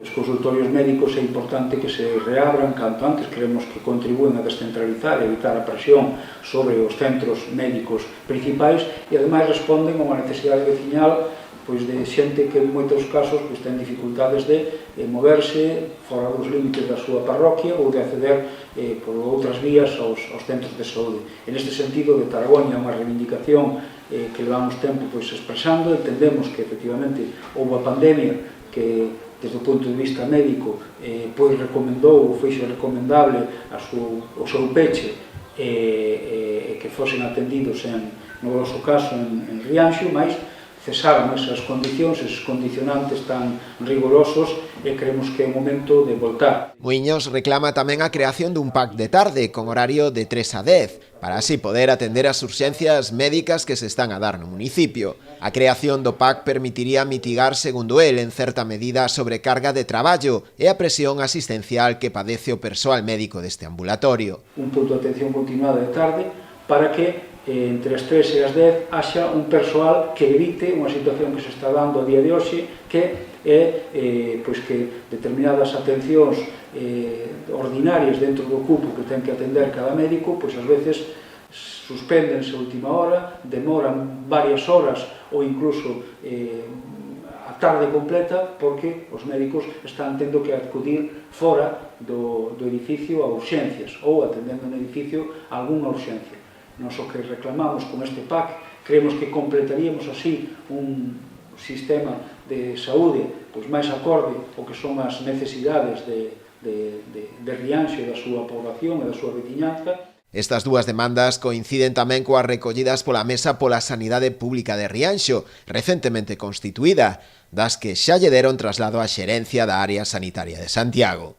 Os consultorios médicos é importante que se reabran canto antes, creemos que contribúen a descentralizar e evitar a presión sobre os centros médicos principais e ademais responden a unha necesidade veciñal pois de xente que en moitos casos pois, ten dificultades de moverse fora dos límites da súa parroquia ou de acceder por outras vías aos centros de saúde. En este sentido, de Taragoña, unha reivindicación que levamos tempo pois, expresando, entendemos que efectivamente houve a pandemia que desde o punto de vista médico pois recomendou ou fixo recomendable o seu peche e que fosen atendidos no noso caso en Rianxo, mas cesaron esas condicións, esos condicionantes tan rigorosos e creemos que é o momento de voltar. Muiños reclama tamén a creación dun PAC de tarde con horario de 3 a 10 para así poder atender as urxencias médicas que se están a dar no municipio. A creación do PAC permitiría mitigar, segundo el, en certa medida a sobrecarga de traballo e a presión asistencial que padece o persoal médico deste ambulatorio. Un punto de atención continuada de tarde para que entre as 3 e as 10 haxa un persoal que evite unha situación que se está dando a día de hoxe, que é pois que determinadas atencións ordinarias dentro do cupo que ten que atender cada médico, pois ás veces suspéndense a última hora, demoran varias horas ou incluso a tarde completa porque os médicos están tendo que acudir fora do edificio a urxencias ou atendendo no edificio a algunha urxencia. Nos o que reclamamos con este PAC, creemos que completaríamos así un sistema de saúde pois máis acorde ao que son as necesidades de Rianxo e da súa población e da súa veciñanza. Estas dúas demandas coinciden tamén coas recollidas pola Mesa pola Sanidade Pública de Rianxo, recentemente constituída, das que xa lle deron traslado á xerencia da área sanitaria de Santiago.